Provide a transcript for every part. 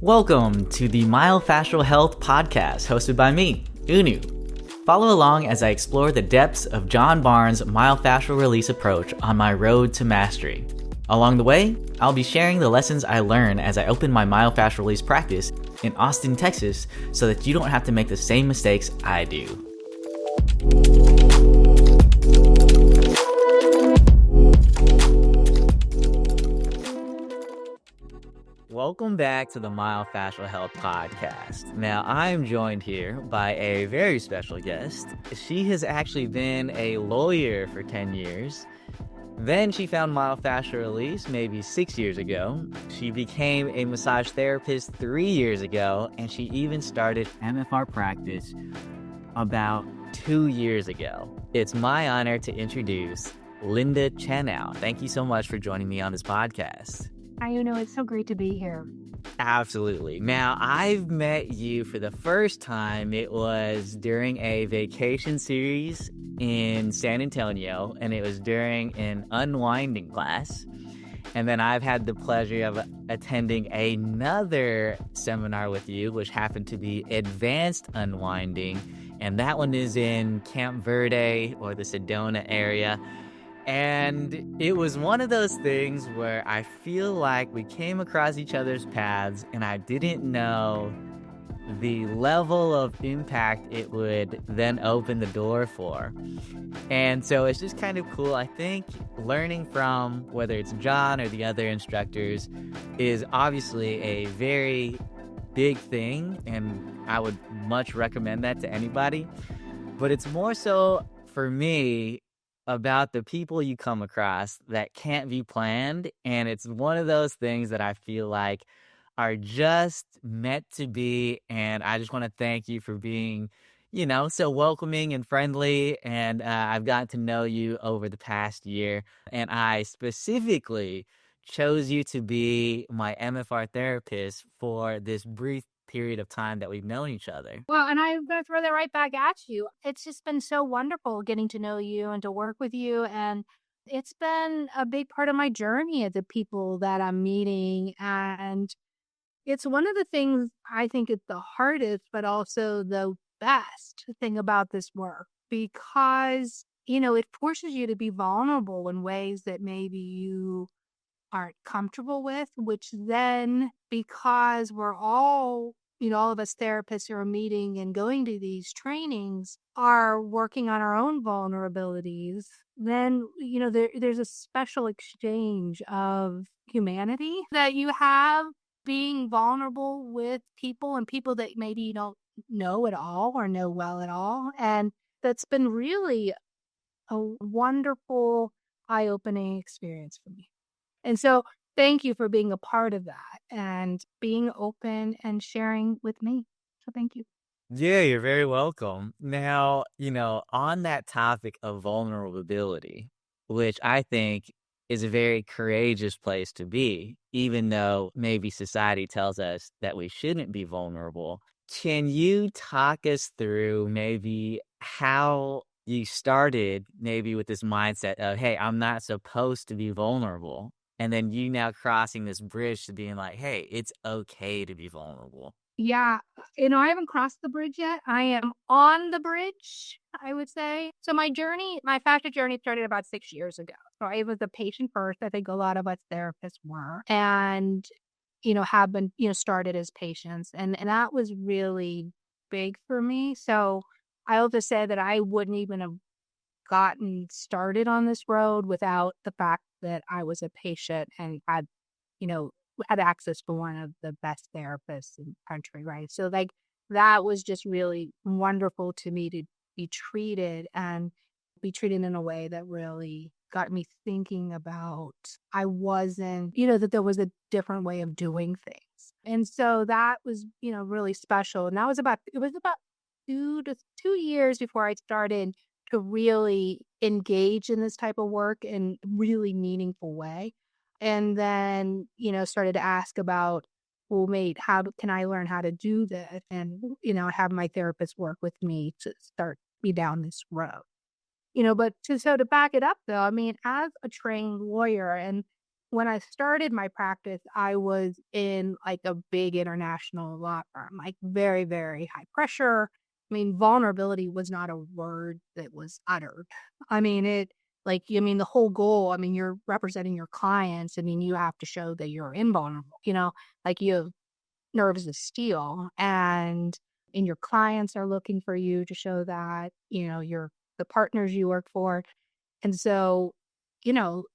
Welcome to the Myofascial Health Podcast, hosted by me, Unu. Follow along as I explore the depths of John Barnes' myofascial release approach on my road to mastery. Along the way, I'll be sharing the lessons I learn as I open my myofascial release practice in Austin, Texas, so that you don't have to make the same mistakes I do. Welcome back to the Myofascial Health Podcast. Now, I'm joined here by a very special guest. She has actually been a lawyer for 10 years. Then she found myofascial release maybe 6 years ago. She became a massage therapist 3 years ago, and she even started MFR practice about 2 years ago. It's my honor to introduce Linda Chanow. Thank you so much for joining me on this podcast. Hi, Unu. It's so great to be here. Absolutely. Now, I've met you for the first time. It was during a vacation series in San Antonio, and it was during an unwinding class. And then I've had the pleasure of attending another seminar with you, which happened to be advanced unwinding. And that one is in Camp Verde or the Sedona area. And it was one of those things where I feel like we came across each other's paths and I didn't know the level of impact it would then open the door for. And so it's just kind of cool. I think learning from whether it's John or the other instructors is obviously a very big thing, and I would much recommend that to anybody. But it's more so for me about the people you come across that can't be planned. And it's one of those things that I feel like are just meant to be. And I just want to thank you for being, so welcoming and friendly. And I've gotten to know you over the past year. And I specifically chose you to be my MFR therapist for this brief period of time that we've known each other. Well, and I'm going to throw that right back at you. It's just been so wonderful getting to know you and to work with you. And it's been a big part of my journey of the people that I'm meeting. And it's one of the things I think is the hardest, but also the best thing about this work, because, it forces you to be vulnerable in ways that maybe you aren't comfortable with, which then, because we're all, all of us therapists who are meeting and going to these trainings are working on our own vulnerabilities, then, there's a special exchange of humanity that you have being vulnerable with people and people that maybe you don't know at all or know well at all. And that's been really a wonderful, eye-opening experience for me. And so thank you for being a part of that and being open and sharing with me. So thank you. Yeah, you're very welcome. Now, on that topic of vulnerability, which I think is a very courageous place to be, even though maybe society tells us that we shouldn't be vulnerable. Can you talk us through maybe how you started maybe with this mindset of, hey, I'm not supposed to be vulnerable? And then you now crossing this bridge to being like, hey, it's okay to be vulnerable. Yeah. I haven't crossed the bridge yet. I am on the bridge, I would say. So my fascia journey started about 6 years ago. So I was a patient first. I think a lot of us therapists were. And, have been, started as patients. And that was really big for me. So I also say that I wouldn't even have gotten started on this road without the fact that I was a patient and had access to one of the best therapists in the country, right? So that was just really wonderful to me to be treated in a way that really got me thinking about I wasn't, that there was a different way of doing things. And so that was, really special. And it was about 2 years before I started to really engage in this type of work in a really meaningful way. And then, started to ask about, well, mate, how can I learn how to do this? And, have my therapist work with me to start me down this road. But to back it up, though, I mean, as a trained lawyer, and when I started my practice, I was in like a big international law firm, like very, very high pressure. I mean, vulnerability was not a word that was uttered. I mean, the whole goal, I mean, you're representing your clients. I mean, you have to show that you're invulnerable, like you have nerves of steel and your clients are looking for you to show that, the partners you work for. And so, you know,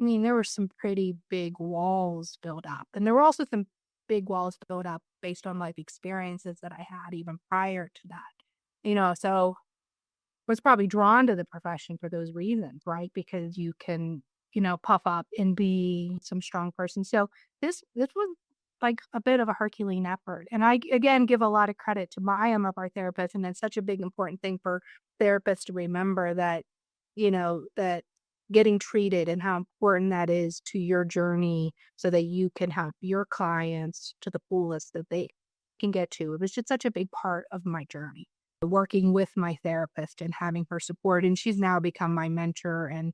I mean, there were some pretty big walls built up. And there were also some big walls built up based on life experiences that I had even prior to that. So was probably drawn to the profession for those reasons, right? Because you can, puff up and be some strong person. So this was like a bit of a Herculean effort. And I again give a lot of credit to my MFR therapist, and it's such a big important thing for therapists to remember that, that getting treated and how important that is to your journey so that you can help your clients to the fullest that they can get to. It was just such a big part of my journey, working with my therapist and having her support. And she's now become my mentor and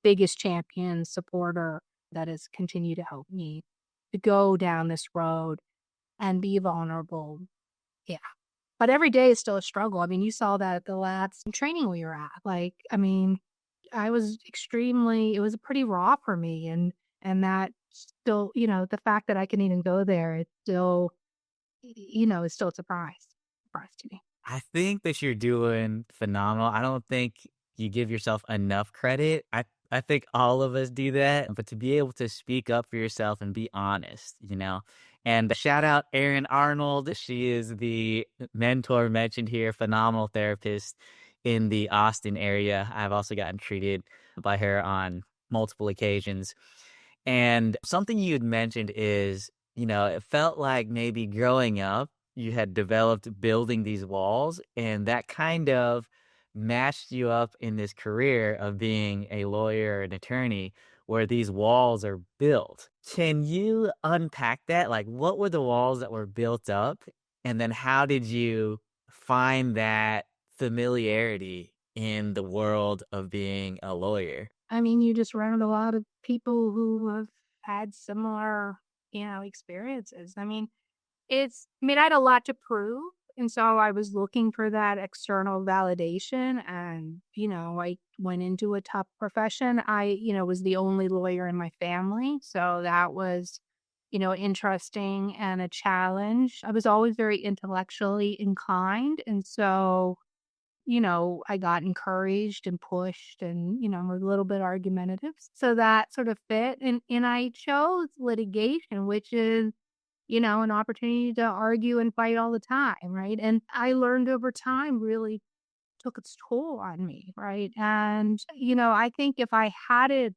biggest champion supporter that has continued to help me to go down this road and be vulnerable. Yeah. But every day is still a struggle. I mean, you saw that at the last training we were at. Like, I mean, it was pretty raw for me. And that still, the fact that I can even go there, it's still, it's still a surprise to me. I think that you're doing phenomenal. I don't think you give yourself enough credit. I think all of us do that, but to be able to speak up for yourself and be honest, And shout out Erin Arnold. She is the mentor mentioned here, phenomenal therapist in the Austin area. I've also gotten treated by her on multiple occasions. And something you had mentioned is, it felt like maybe growing up, you had developed building these walls, and that kind of matched you up in this career of being a lawyer and attorney where these walls are built. Can you unpack that? Like, what were the walls that were built up? And then how did you find that familiarity in the world of being a lawyer? I mean, you just run into a lot of people who have had similar, experiences. I had a lot to prove. And so I was looking for that external validation. And, I went into a tough profession. I, was the only lawyer in my family. So that was, interesting and a challenge. I was always very intellectually inclined. And so, I got encouraged and pushed and, was a little bit argumentative. So that sort of fit. And I chose litigation, which is, an opportunity to argue and fight all the time, right? And I learned over time really took its toll on me, right? And, I think if I hadn't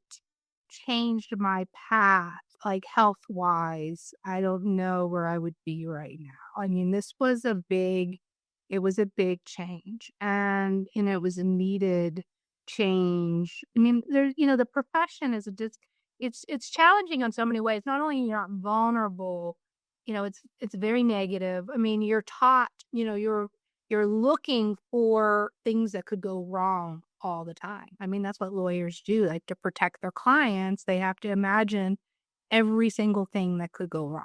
changed my path, like health wise, I don't know where I would be right now. I mean, it was a big change and, it was a needed change. I mean, there's, the profession is it's challenging on so many ways. Not only you're not vulnerable, it's very negative. I mean, you're taught, you're looking for things that could go wrong all the time. I mean, that's what lawyers do. Like, to protect their clients, they have to imagine every single thing that could go wrong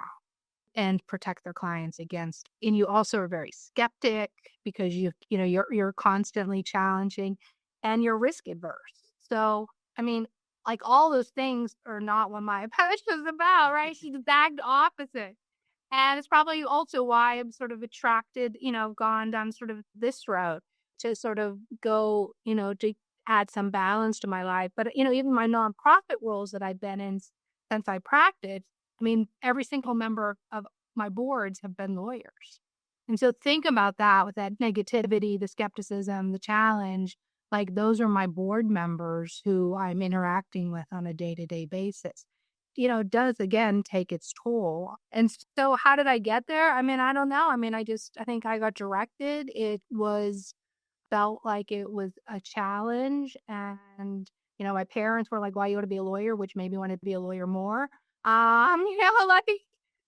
and protect their clients against. And you also are very skeptic because you're constantly challenging and you're risk adverse. So, I mean, like, all those things are not what my approach is about, right? She's the exact opposite. And it's probably also why I'm sort of attracted, gone down sort of this route to sort of go, to add some balance to my life. But, even my nonprofit roles that I've been in since I practiced, I mean, every single member of my boards have been lawyers. And so think about that with that negativity, the skepticism, the challenge. Like, those are my board members who I'm interacting with on a day-to-day basis. Does again take its toll. And so how did I get there? I mean, I don't know. I mean, I think I got directed. Felt like it was a challenge. And, my parents were like, why you want to be a lawyer, which made me want to be a lawyer more. Like,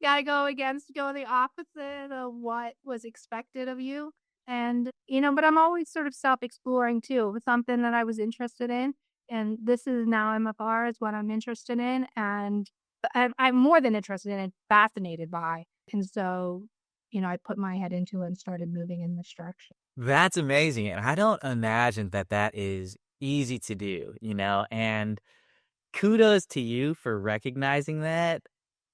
gotta go the opposite of what was expected of you. And, but I'm always sort of self-exploring too. It was something that I was interested in. And this is now MFR is what I'm interested in. And I'm more than interested in it, fascinated by. And so, I put my head into it and started moving in this direction. That's amazing. And I don't imagine that that is easy to do, and kudos to you for recognizing that.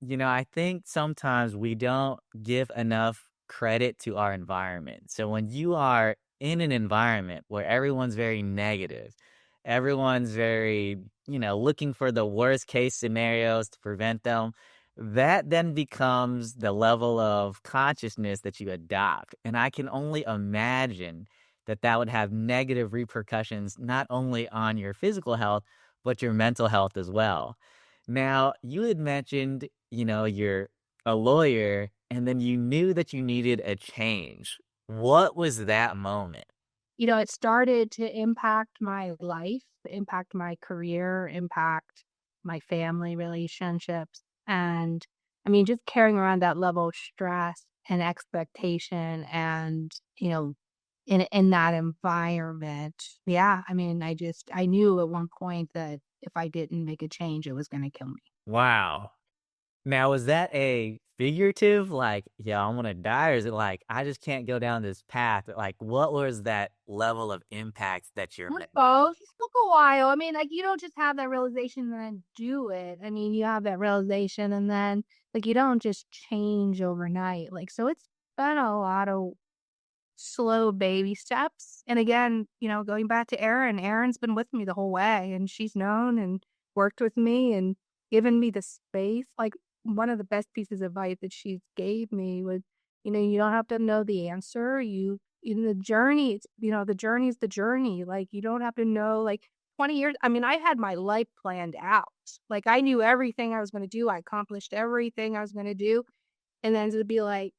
I think sometimes we don't give enough credit to our environment. So when you are in an environment where everyone's very negative, everyone's very, looking for the worst case scenarios to prevent them, that then becomes the level of consciousness that you adopt. And I can only imagine that that would have negative repercussions not only on your physical health, but your mental health as well. Now, you had mentioned, you're a lawyer and then you knew that you needed a change. What was that moment? It started to impact my life, impact my career, impact my family relationships. And I mean, just carrying around that level of stress and expectation and, in that environment. Yeah. I mean, I knew at one point that if I didn't make a change, it was going to kill me. Wow. Now, is that a figurative, like, yeah, I'm gonna die, or is it like, I just can't go down this path? Like, what was that level of impact that you're meant? Both. It took a while. I mean, like, you don't just have that realization and then do it. I mean, you have that realization and then, like, you don't just change overnight. Like, so it's been a lot of slow baby steps. And again, going back to Erin's been with me the whole way and she's known and worked with me and given me the space. Like, one of the best pieces of advice that she gave me was, you don't have to know the answer. The journey, the journey is the journey. Like, you don't have to know, like, 20 years. I mean, I had my life planned out. Like, I knew everything I was going to do. I accomplished everything I was going to do. And then to be like,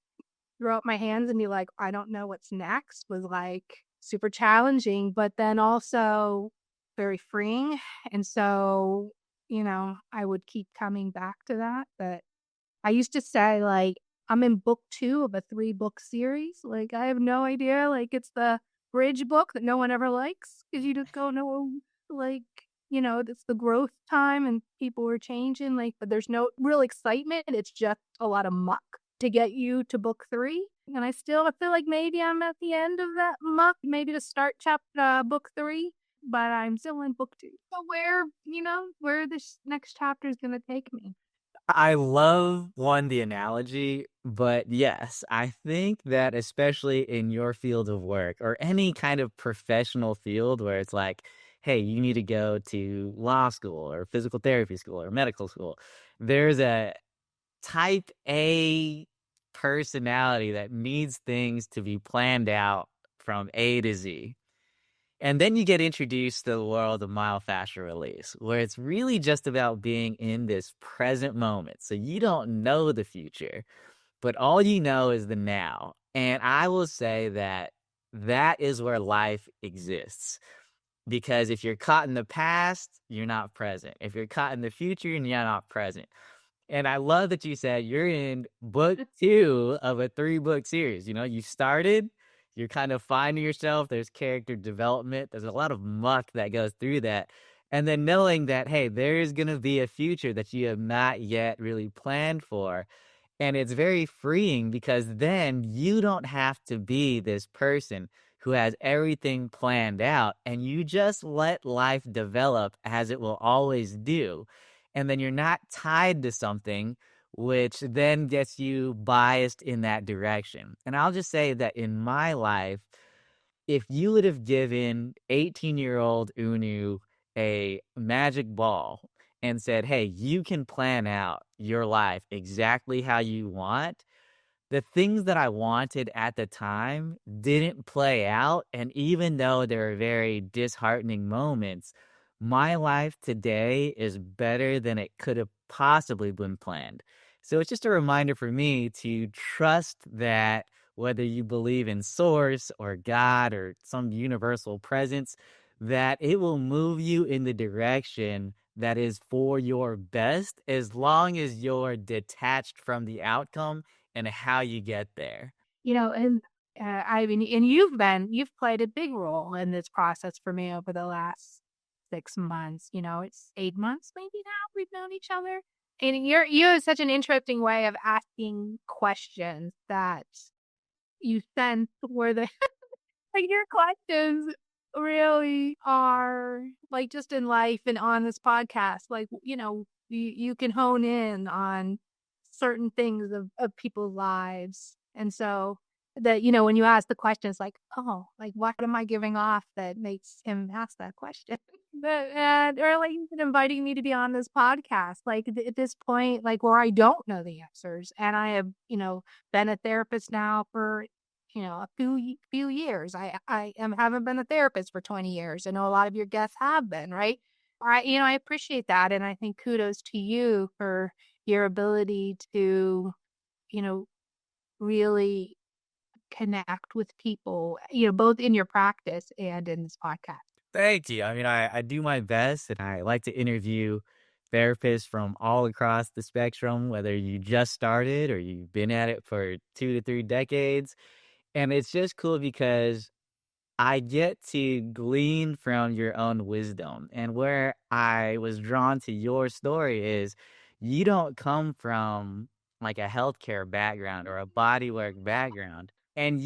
throw up my hands and be like, I don't know what's next was like super challenging, but then also very freeing. And so, I would keep coming back to that. But I used to say, like, I'm in book 2 of a 3-book series. Like, I have no idea. Like, it's the bridge book that no one ever likes because you just don't know, like, it's the growth time and people are changing. Like, but there's no real excitement. It's just a lot of muck to get you to book 3. And I feel like maybe I'm at the end of that muck, maybe to start book 3, but I'm still in book 2. So where this next chapter is going to take me. I love the analogy, but yes, I think that especially in your field of work or any kind of professional field where it's like, hey, you need to go to law school or physical therapy school or medical school, there's a type A personality that needs things to be planned out from A to Z. And then you get introduced to the world of myofascial release, where it's really just about being in this present moment. So you don't know the future, but all you know is the now. And I will say that that is where life exists. Because if you're caught in the past, you're not present. If you're caught in the future, you're not present. And I love that you said you're in book 2 of a 3-book series. You started, you're kind of finding yourself. There's character development. There's a lot of muck that goes through that. And then knowing that, hey, there's going to be a future that you have not yet really planned for. And it's very freeing because then you don't have to be this person who has everything planned out and you just let life develop as it will always do. And then you're not tied to something which then gets you biased in that direction. And I'll just say that in my life, if you would have given 18-year-old Unu a magic ball and said, hey, you can plan out your life exactly how you want, the things that I wanted at the time didn't play out. And even though there are very disheartening moments, my life today is better than it could have possibly been planned. So it's just a reminder for me to trust that whether you believe in source or God or some universal presence, that it will move you in the direction that is for your best as long as you're detached from the outcome and how you get there. And I mean, and you've played a big role in this process for me over the last 6 months, it's 8 months maybe now we've known each other. And you have such an interesting way of asking questions that you sense where the like your questions really are like just in life and on this podcast, like, you can hone in on certain things of people's lives. And so that, when you ask the questions like, oh, like what am I giving off that makes him ask that question? Or like even inviting me to be on this podcast, like at this point, like where I don't know the answers. And I have, been a therapist now for a few years. Haven't been a therapist for 20 years. I know a lot of your guests have been, right? I appreciate that. And I think kudos to you for your ability to, really connect with people, both in your practice and in this podcast. Thank you. I mean, I do my best, and I like to interview therapists from all across the spectrum, whether you just started or you've been at it for 2 to 3 decades. And it's just cool because I get to glean from your own wisdom. And where I was drawn to your story is you don't come from like a healthcare background or a bodywork background. And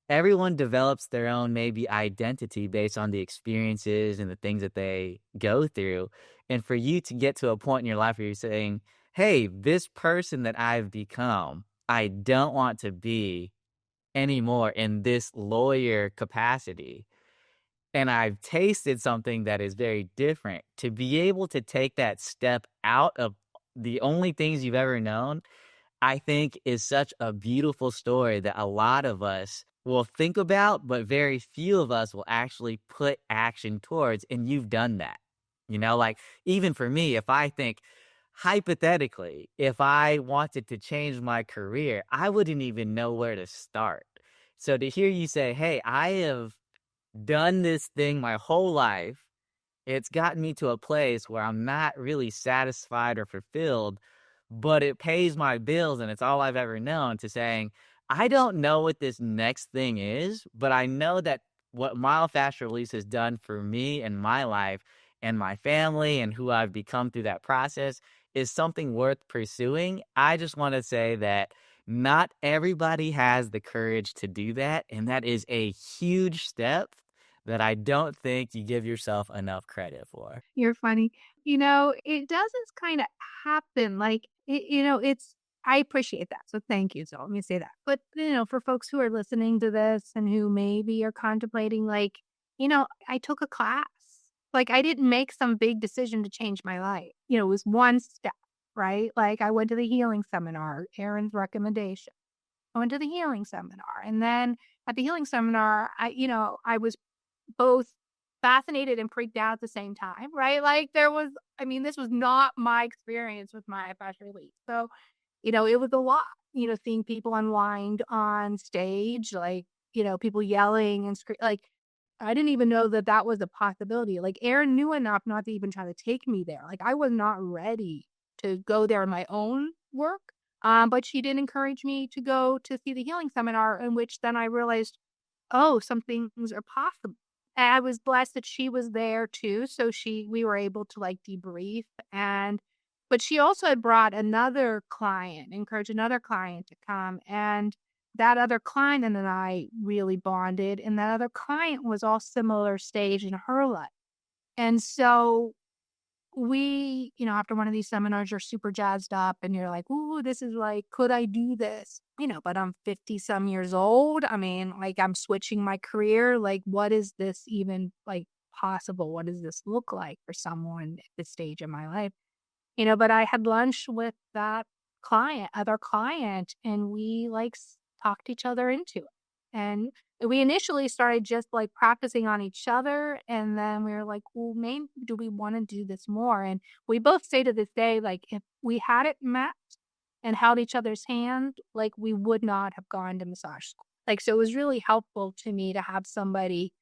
everyone develops their own maybe identity based on the experiences and the things that they go through. And for you to get to a point in your life where you're saying, hey, this person that I've become, I don't want to be anymore in this lawyer capacity. And I've tasted something that is very different. To be able to take that step out of the only things you've ever known, I think is such a beautiful story that a lot of us will think about, but very few of us will actually put action towards. And you've done that. Like even for me, if I think hypothetically, if I wanted to change my career, I wouldn't even know where to start. So to hear you say, hey, I have done this thing my whole life, it's gotten me to a place where I'm not really satisfied or fulfilled, but it pays my bills and it's all I've ever known, to saying, I don't know what this next thing is, but I know that what Myofascial Release has done for me and my life and my family and who I've become through that process is something worth pursuing. I just want to say that not everybody has the courage to do that, and that is a huge step that I don't think you give yourself enough credit for. You're funny. It doesn't kind of happen like I appreciate that. So thank you. So let me say that. But, for folks who are listening to this and who maybe are contemplating, like, I took a class. Like, I didn't make some big decision to change my life. It was one step, right? Like, I went to the healing seminar, Erin's recommendation. I went to the healing seminar. And then at the healing seminar, I was both fascinated and freaked out at the same time, right? Like this was not my experience with myofascial release. So, it was a lot, seeing people unwind on stage, like, people yelling and like, I didn't even know that was a possibility. Like Erin knew enough not to even try to take me there. Like I was not ready to go there in my own work. But she did encourage me to go to see the healing seminar, in which then I realized, oh, some things are possible. And I was blessed that she was there too. So we were able to like debrief, but she also had brought another client, encouraged another client to come. And that other client and I really bonded. And that other client was all similar stage in her life. And so we, after one of these seminars, you're super jazzed up and you're like, ooh, this is like, could I do this? But I'm 50 some years old. I mean, like I'm switching my career. Like, what is this even like possible? What does this look like for someone at this stage in my life? But I had lunch with that other client, and we like talked each other into it. And we initially started just like practicing on each other. And then we were like, well, maybe do we want to do this more? And we both say to this day, like, if we hadn't met and held each other's hand, like we would not have gone to massage school. Like, so it was really helpful to me to have somebody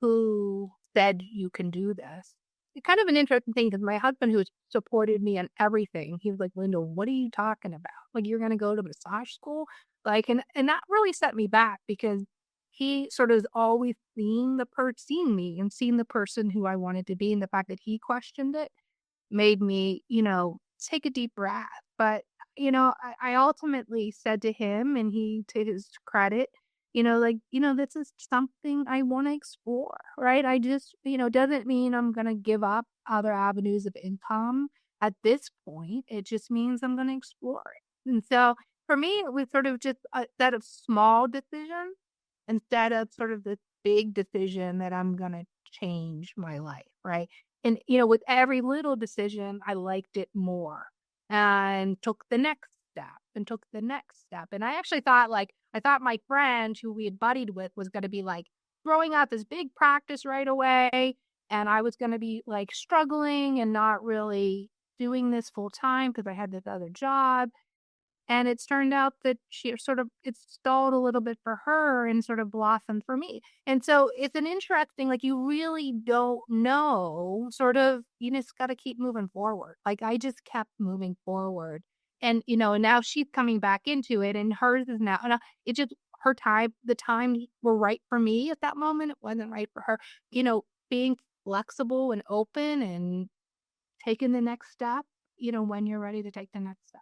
who said, you can do this. It's kind of an interesting thing because my husband, who supported me on everything, he was like, Linda, what are you talking about? Like, you're going to go to massage school? Like, and that really set me back because he sort of has always seen me and seen the person who I wanted to be. And the fact that he questioned it made me, take a deep breath. But, I ultimately said to him, and he, to his credit, this is something I want to explore, right? I just, doesn't mean I'm going to give up other avenues of income at this point. It just means I'm going to explore it. And so for me, it was sort of just a set of small decisions instead of sort of this big decision that I'm going to change my life, right? And, with every little decision, I liked it more and took the next step and took the next step. And I actually thought I thought my friend who we had buddied with was going to be like throwing out this big practice right away. And I was going to be like struggling and not really doing this full time because I had this other job. And it's turned out that it stalled a little bit for her and sort of blossomed for me. And so it's an interesting, like, you really don't know, sort of, you just got to keep moving forward. Like, I just kept moving forward. And, now she's coming back into it, and hers is now, and it just, the time were right for me at that moment. It wasn't right for her. Being flexible and open and taking the next step, when you're ready to take the next step.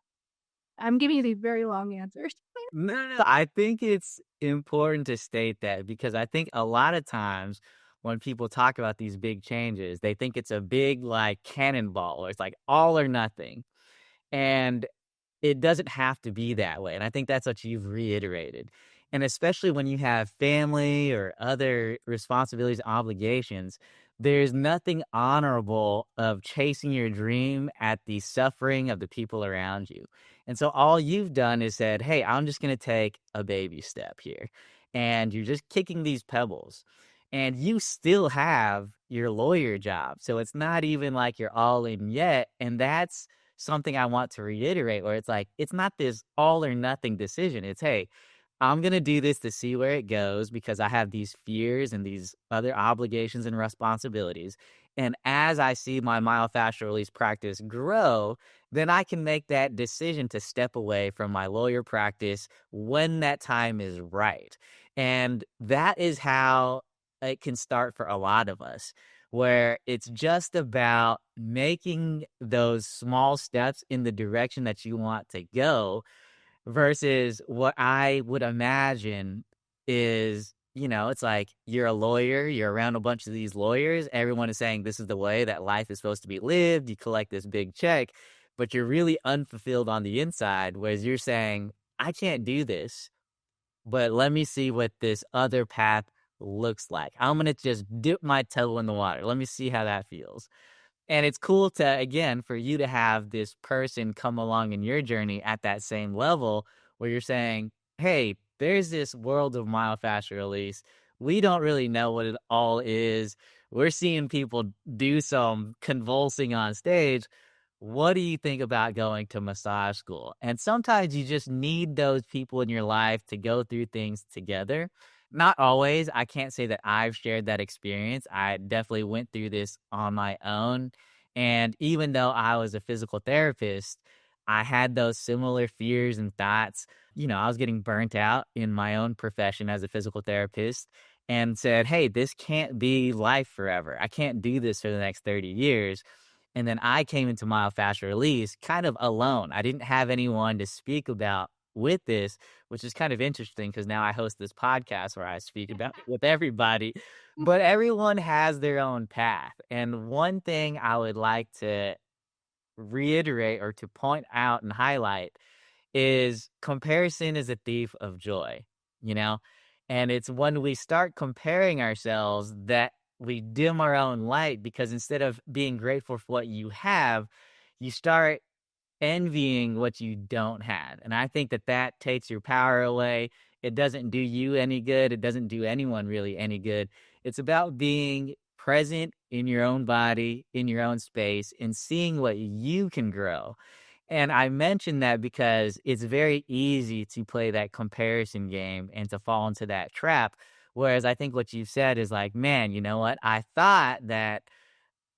I'm giving you these very long answers. No. I think it's important to state that because I think a lot of times when people talk about these big changes, they think it's a big like cannonball or it's like all or nothing. And it doesn't have to be that way, and I think that's what you've reiterated. And especially when you have family or other responsibilities, obligations, there's nothing honorable of chasing your dream at the suffering of the people around you. And so all you've done is said, "Hey, I'm just gonna take a baby step here." And you're just kicking these pebbles. And you still have your lawyer job. So it's not even like you're all in yet. And that's something I want to reiterate where it's like, it's not this all or nothing decision. It's, hey, I'm going to do this to see where it goes because I have these fears and these other obligations and responsibilities. And as I see my myofascial release practice grow, then I can make that decision to step away from my lawyer practice when that time is right. And that is how it can start for a lot of us where it's just about making those small steps in the direction that you want to go versus what I would imagine is, it's like you're a lawyer, you're around a bunch of these lawyers, everyone is saying this is the way that life is supposed to be lived, you collect this big check, but you're really unfulfilled on the inside, whereas you're saying, I can't do this, but let me see what this other path looks like. I'm going to just dip my toe in the water. Let me see how that feels. And it's cool to, again, for you to have this person come along in your journey at that same level where you're saying, hey, there's this world of myofascial release. We don't really know what it all is. We're seeing people do some convulsing on stage. What do you think about going to massage school? And sometimes you just need those people in your life to go through things together. Not always. I can't say that I've shared that experience. I definitely went through this on my own. And even though I was a physical therapist, I had those similar fears and thoughts. I was getting burnt out in my own profession as a physical therapist and said, hey, this can't be life forever. I can't do this for the next 30 years. And then I came into myofascial release kind of alone. I didn't have anyone to speak about with this, which is kind of interesting because now I host this podcast where I speak about it with everybody. But everyone has their own path. And one thing I would like to reiterate or to point out and highlight is comparison is a thief of joy, you know? And it's when we start comparing ourselves that we dim our own light because instead of being grateful for what you have, you start envying what you don't have. And I think that that takes your power away. It doesn't do you any good. It doesn't do anyone really any good. It's about being present in your own body, in your own space, and seeing what you can grow. And I mention that because it's very easy to play that comparison game and to fall into that trap. Whereas I think what you've said is like, man, you know what? I thought that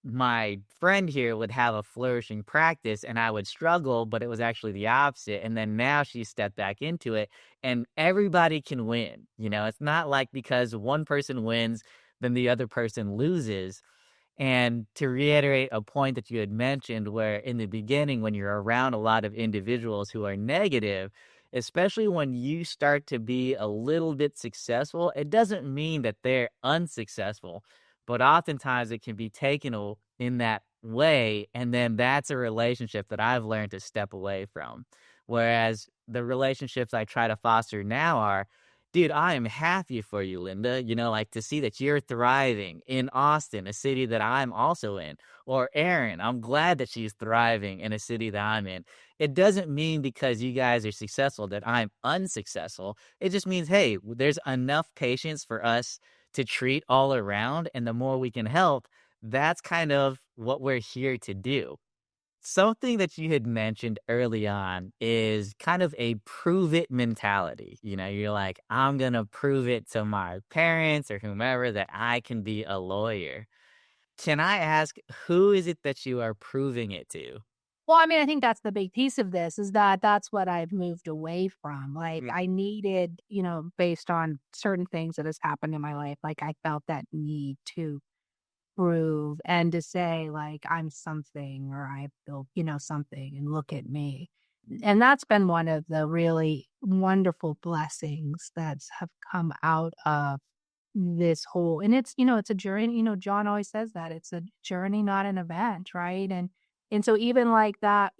my friend here would have a flourishing practice and I would struggle, but it was actually the opposite. And then now she stepped back into it and everybody can win. It's not like because one person wins, then the other person loses. And to reiterate a point that you had mentioned, where in the beginning, when you're around a lot of individuals who are negative, especially when you start to be a little bit successful, it doesn't mean that they're unsuccessful, but oftentimes it can be taken in that way. And then that's a relationship that I've learned to step away from. Whereas the relationships I try to foster now are, dude, I am happy for you, Linda. Like to see that you're thriving in Austin, a city that I'm also in. Or Erin, I'm glad that she's thriving in a city that I'm in. It doesn't mean because you guys are successful that I'm unsuccessful. It just means, hey, there's enough patience for us to treat all around. And the more we can help, that's kind of what we're here to do. Something that you had mentioned early on is kind of a prove it mentality. You're like, I'm going to prove it to my parents or whomever that I can be a lawyer. Can I ask, who is it that you are proving it to? Well, I mean, I think that's the big piece of this is that that's what I've moved away from. Like I needed, based on certain things that has happened in my life, like I felt that need to prove and to say like I'm something or I built, something and look at me. And that's been one of the really wonderful blessings that's have come out of this whole and it's a journey, John always says that it's a journey, not an event, right? And so even like that,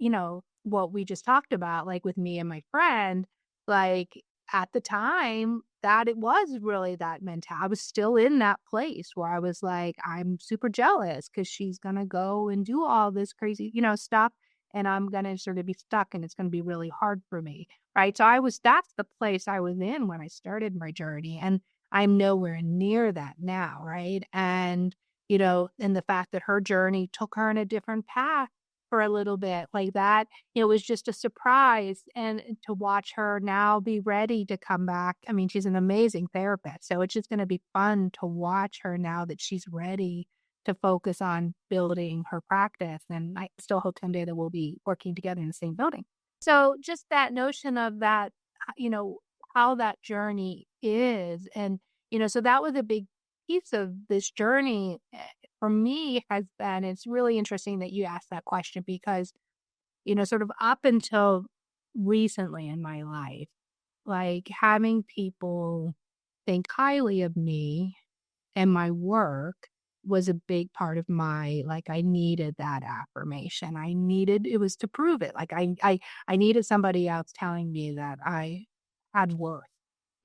what we just talked about, like with me and my friend, like at the time that it was really that mental. I was still in that place where I was like, I'm super jealous because she's gonna go and do all this crazy, stuff. And I'm gonna sort of be stuck and it's gonna be really hard for me. Right. So that's the place I was in when I started my journey. And I'm nowhere near that now, right? And, and the fact that her journey took her in a different path for a little bit like that, was just a surprise. And to watch her now be ready to come back. I mean, she's an amazing therapist. So it's just going to be fun to watch her now that she's ready to focus on building her practice. And I still hope someday that we'll be working together in the same building. So just that notion of that, how that journey is. And, so that was a big piece of this journey for me has been, it's really interesting that you asked that question because, sort of up until recently in my life, like having people think highly of me and my work was a big part of like I needed that affirmation. It was to prove it. Like I needed somebody else telling me that I had worth.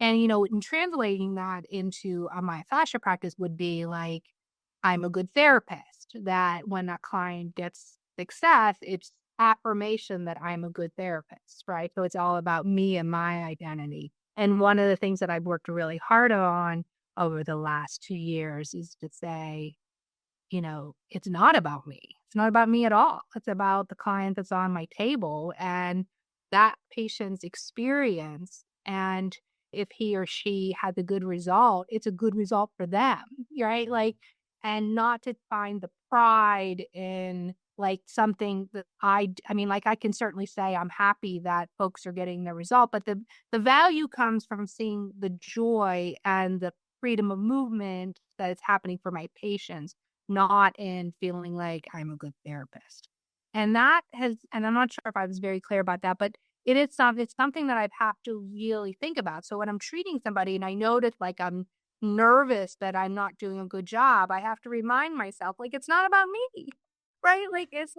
And, in translating that into a myofascial practice would be like, I'm a good therapist, that when a client gets success, it's affirmation that I'm a good therapist, right? So it's all about me and my identity. And one of the things that I've worked really hard on over the last 2 years is to say, it's not about me. It's not about me at all. It's about the client that's on my table and that patient's experience. And if he or she has a good result, it's a good result for them, right? Like, and not to find the pride in like something that I mean, like I can certainly say I'm happy that folks are getting the result, but the value comes from seeing the joy and the freedom of movement that is happening for my patients, not in feeling like I'm a good therapist. And and I'm not sure if I was very clear about that, but it's something that I've had to really think about. So when I'm treating somebody and I notice like I'm nervous that I'm not doing a good job, I have to remind myself, like, it's not about me, right? Like, it's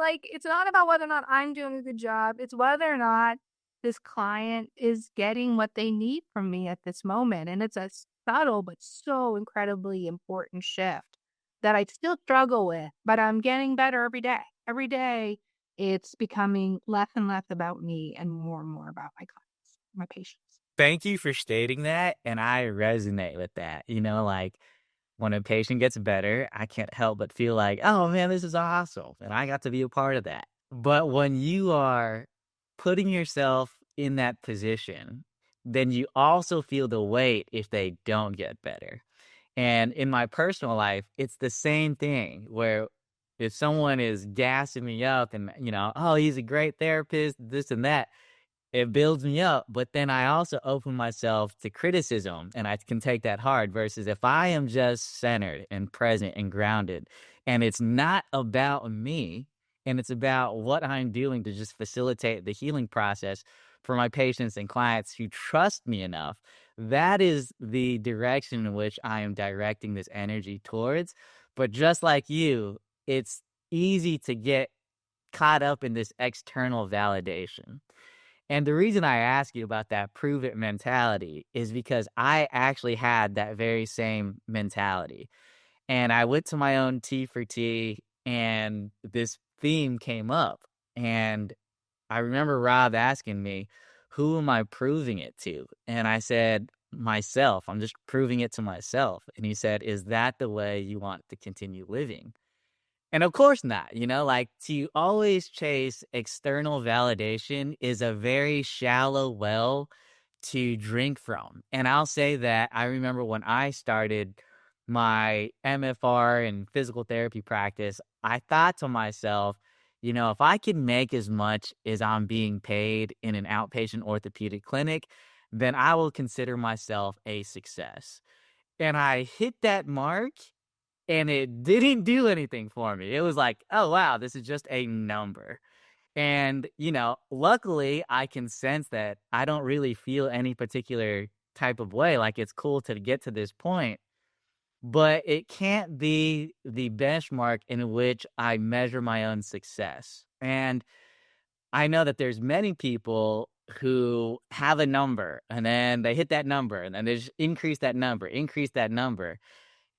not about whether or not I'm doing a good job. It's whether or not this client is getting what they need from me at this moment. And it's a subtle, but so incredibly important shift that I still struggle with, but I'm getting better every day. Every day it's becoming less and less about me and more about my clients, my patients. Thank you for stating that. And I resonate with that. Like when a patient gets better, I can't help but feel like, oh man, this is awesome. And I got to be a part of that. But when you are putting yourself in that position, then you also feel the weight if they don't get better. And in my personal life, it's the same thing where if someone is gassing me up and, oh, he's a great therapist, this and that, it builds me up. But then I also open myself to criticism and I can take that hard versus if I am just centered and present and grounded and it's not about me and it's about what I'm doing to just facilitate the healing process for my patients and clients who trust me enough. That is the direction in which I am directing this energy towards. But just like you, it's easy to get caught up in this external validation. And the reason I ask you about that prove it mentality is because I actually had that very same mentality. And I went to my own T for T and this theme came up. And I remember Rob asking me, who am I proving it to? And I said, myself. I'm just proving it to myself. And he said, is that the way you want to continue living? And of course not, like to always chase external validation is a very shallow well to drink from. And I'll say that I remember when I started my MFR and physical therapy practice, I thought to myself, if I can make as much as I'm being paid in an outpatient orthopedic clinic, then I will consider myself a success. And I hit that mark and it didn't do anything for me. It was like, oh, wow, this is just a number. And, luckily I can sense that I don't really feel any particular type of way. Like it's cool to get to this point, but it can't be the benchmark in which I measure my own success. And I know that there's many people who have a number and then they hit that number and then they just increase that number.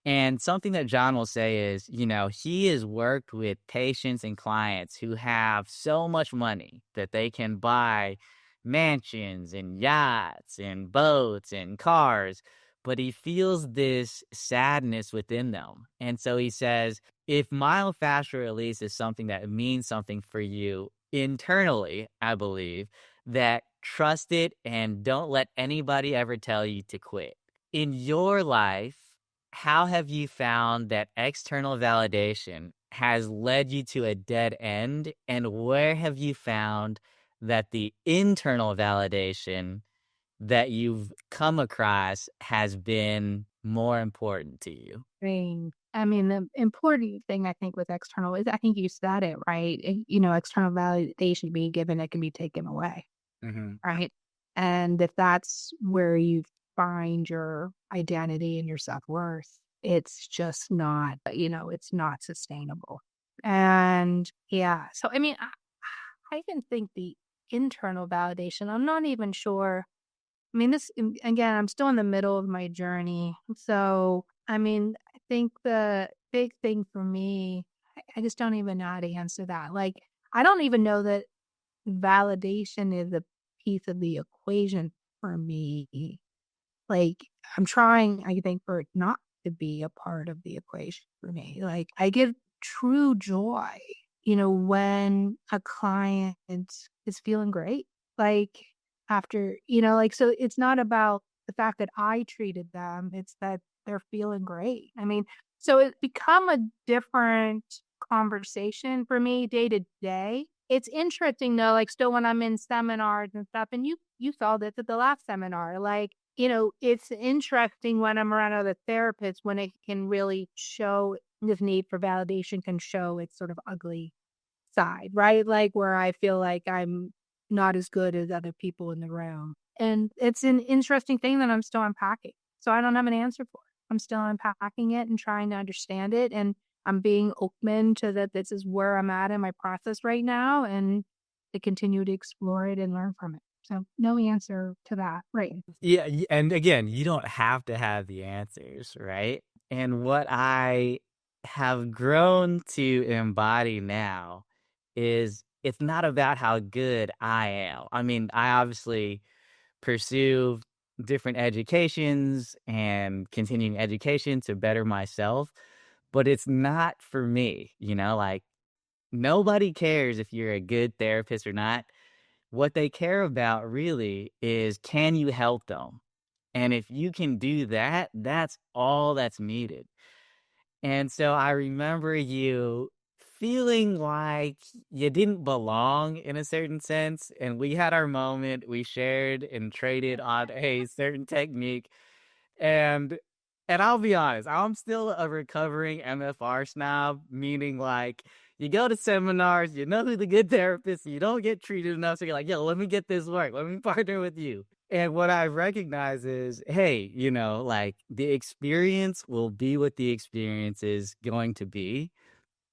And something that John will say is, he has worked with patients and clients who have so much money that they can buy mansions and yachts and boats and cars, but he feels this sadness within them. And so he says, if myofascial release is something that means something for you internally, I believe, that trust it and don't let anybody ever tell you to quit. In your life, how have you found that external validation has led you to a dead end? And where have you found that the internal validation that you've come across has been more important to you? I mean, the important thing I think with external is, I think you said it, right? External validation being given, it can be taken away, right? And if that's where you find your identity and your self-worth, it's just not, it's not sustainable. And yeah, so I mean, I even think the internal validation, I'm not even sure. I mean, again, I'm still in the middle of my journey. So, I mean, I think the big thing for me, I just don't even know how to answer that. Like, I don't even know that validation is a piece of the equation for me. Like, I'm trying, I think, for it not to be a part of the equation for me. Like, I get true joy, when a client is feeling great. Like, after, so it's not about the fact that I treated them, it's that they're feeling great. I mean, so it's become a different conversation for me day to day. It's interesting though, like still when I'm in seminars and stuff, and you saw this at the last seminar, like, it's interesting when I'm around other therapists when it can really show this need for validation can show its sort of ugly side, right? Like where I feel like I'm not as good as other people in the room. And it's an interesting thing that I'm still unpacking. So I don't have an answer for it. I'm still unpacking it and trying to understand it. And I'm being open to that this is where I'm at in my process right now and to continue to explore it and learn from it. So no answer to that. Right. Yeah. And again, you don't have to have the answers, right? And what I have grown to embody now is it's not about how good I am. I mean, I obviously pursue different educations and continuing education to better myself, but it's not for me, like nobody cares if you're a good therapist or not. What they care about really is can you help them? And if you can do that, that's all that's needed. And so I remember you feeling like you didn't belong in a certain sense. And we had our moment. We shared and traded on a certain technique. And I'll be honest, I'm still a recovering MFR snob, meaning like you go to seminars, you know who the good therapist, you don't get treated enough, so you're like, yo, let me get this work, let me partner with you. And what I recognize is, hey, like the experience will be what the experience is going to be.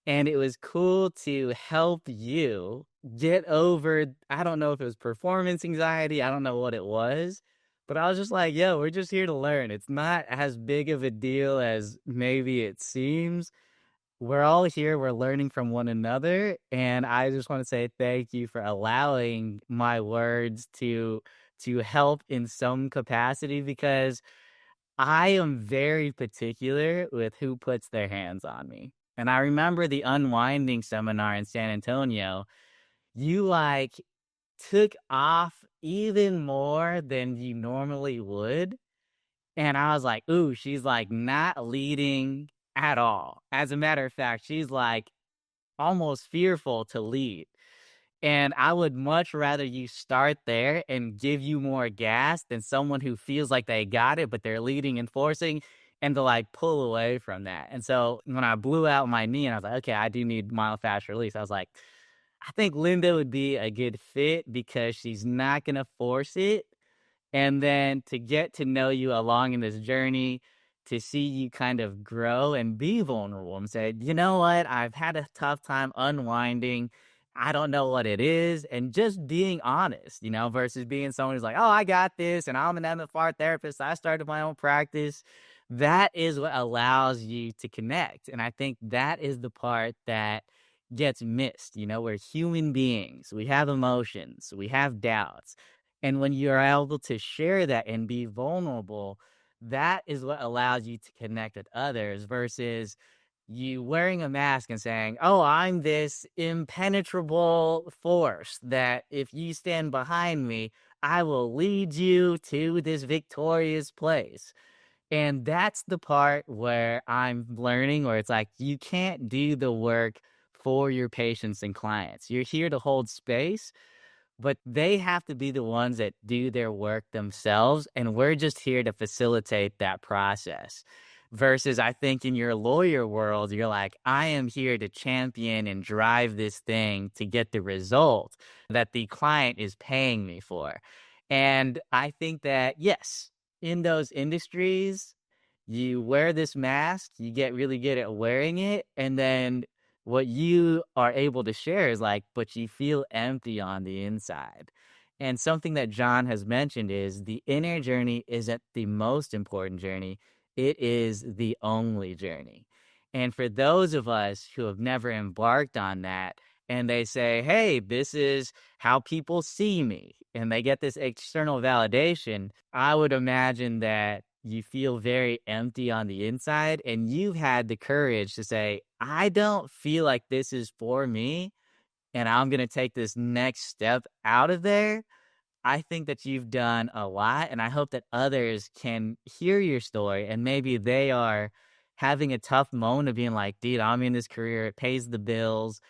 And it was cool to help you get over, I don't know if it was performance anxiety, I don't know what it was, but I was just like, yo, we're just here to learn. It's not as big of a deal as maybe it seems. We're all here, we're learning from one another. And I just want to say thank you for allowing my words to help in some capacity, because I am very particular with who puts their hands on me. And I remember the unwinding seminar in San Antonio. You like took off even more than you normally would. And I was like, ooh, she's like not leading at all. As a matter of fact, she's like almost fearful to lead. And I would much rather you start there and give you more gas than someone who feels like they got it, but they're leading and forcing, and to like pull away from that. And so when I blew out my knee and I was like, okay, I do need myofascial release, I was like, I think Linda would be a good fit because she's not going to force it, and then to get to know you along in this journey, to see you kind of grow and be vulnerable and say, you know what, I've had a tough time unwinding. I don't know what it is. And just being honest, versus being someone who's like, oh, I got this. And I'm an MFR therapist. I started my own practice. That is what allows you to connect. And I think that is the part that gets missed. We're human beings. We have emotions. We have doubts. And when you're able to share that and be vulnerable, that is what allows you to connect with others versus you wearing a mask and saying, oh, I'm this impenetrable force that if you stand behind me, I will lead you to this victorious place. And that's the part where I'm learning, where it's like, you can't do the work for your patients and clients. You're here to hold space, but they have to be the ones that do their work themselves. And we're just here to facilitate that process. Versus, I think in your lawyer world, you're like, I am here to champion and drive this thing to get the result that the client is paying me for. And I think that, yes, in those industries, you wear this mask, you get really good at wearing it, and then what you are able to share is like, but you feel empty on the inside. And something that John has mentioned is the inner journey isn't the most important journey. It is the only journey. And for those of us who have never embarked on that, and they say, hey, this is how people see me, and they get this external validation, I would imagine that you feel very empty on the inside, and you've had the courage to say, I don't feel like this is for me, and I'm going to take this next step out of there. I think that you've done a lot, and I hope that others can hear your story, and maybe they are having a tough moment of being like, dude, I'm in this career, it pays the bills.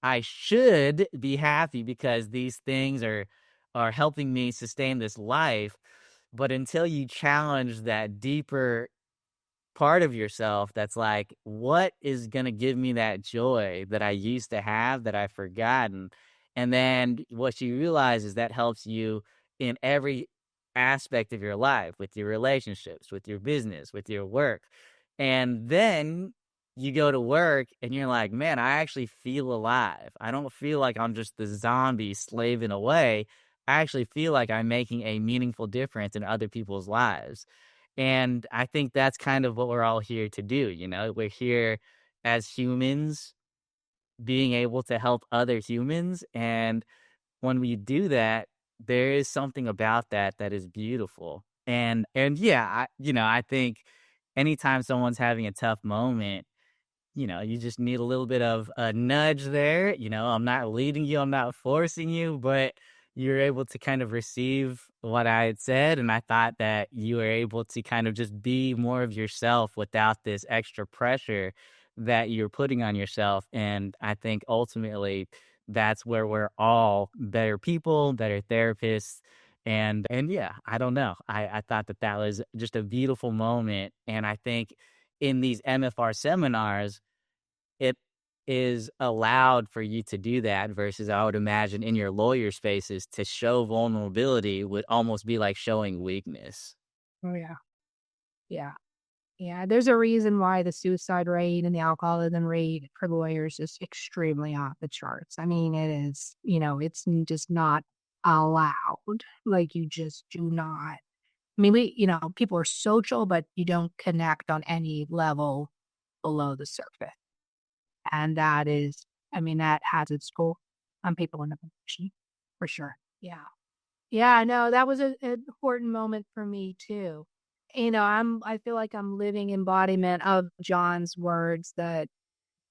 I should be happy because these things are helping me sustain this life. But until you challenge that deeper part of yourself that's like, what is going to give me that joy that I used to have that I've forgotten? And then what you realize is that helps you in every aspect of your life, with your relationships, with your business, with your work. And then you go to work and you're like, man, I actually feel alive. I don't feel like I'm just the zombie slaving away. I actually feel like I'm making a meaningful difference in other people's lives. And I think that's kind of what we're all here to do. We're here as humans being able to help other humans. And when we do that, there is something about that that is beautiful. And yeah, I think anytime someone's having a tough moment, you just need a little bit of a nudge there. I'm not leading you, I'm not forcing you, but you're able to kind of receive what I had said. And I thought that you were able to kind of just be more of yourself without this extra pressure that you're putting on yourself. And I think ultimately that's where we're all better people, better therapists. And yeah, I don't know. I thought that was just a beautiful moment. And I think in these MFR seminars, it is allowed for you to do that versus I would imagine in your lawyer spaces to show vulnerability would almost be like showing weakness. Oh, yeah. Yeah. Yeah. There's a reason why the suicide rate and the alcoholism rate for lawyers is extremely off the charts. I mean, it is, it's just not allowed. Like, you just do not. I mean, people are social, but you don't connect on any level below the surface. And that has its toll on people in the profession, for sure. Yeah. Yeah, no, that was an important moment for me too. I feel like I'm living embodiment of John's words that,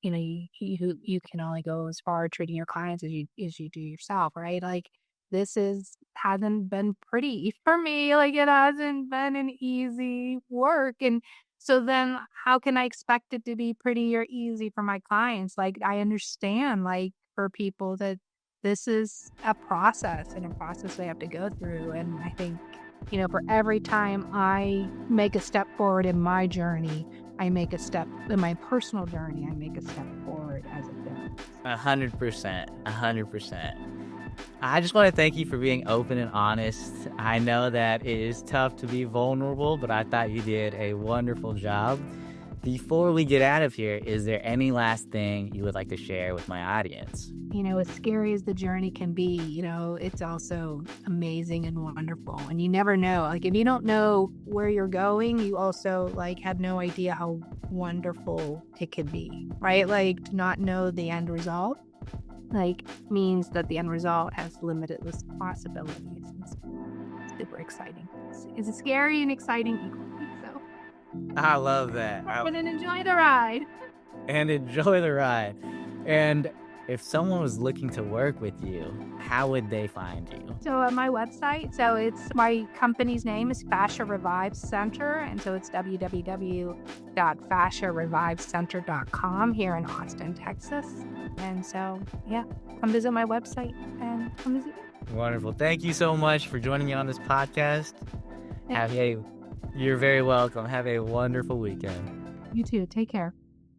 you can only go as far treating your clients as you do yourself, right? Like, hasn't been pretty for me. Like, it hasn't been an easy work. And so then how can I expect it to be pretty or easy for my clients? Like, I understand, like, for people that this is a process and a process they have to go through. And I think, for every time I make a step forward in my journey, I make a step in my personal journey, I make a step forward as a therapist. 100%. I just want to thank you for being open and honest. I know that it is tough to be vulnerable, but I thought you did a wonderful job. Before we get out of here, is there any last thing you would like to share with my audience? As scary as the journey can be, it's also amazing and wonderful. And you never know. Like, if you don't know where you're going, you also, like, have no idea how wonderful it could be, right? Like, to not know the end result, like, means that the end result has limitless possibilities. It's super exciting. It's scary and exciting equally. So I love that. But enjoy the ride. And if someone was looking to work with you, how would they find you? So my website, it's my company's name is Fascia Revive Center. And so it's www.fasciarevivecenter.com here in Austin, Texas. And so, yeah, come visit my website and come visit me. Wonderful. Thank you so much for joining me on this podcast. You're very welcome. Have a wonderful weekend. You too. Take care.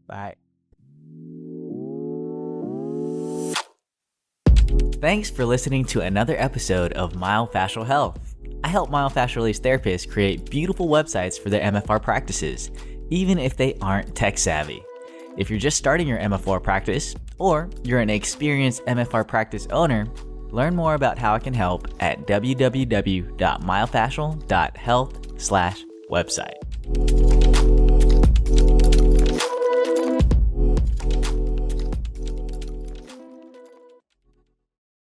Bye. Thanks for listening to another episode of Myofascial Health. I help myofascial release therapists create beautiful websites for their MFR practices, even if they aren't tech savvy. If you're just starting your MFR practice, or you're an experienced MFR practice owner, learn more about how I can help at www.myofascial.health/website.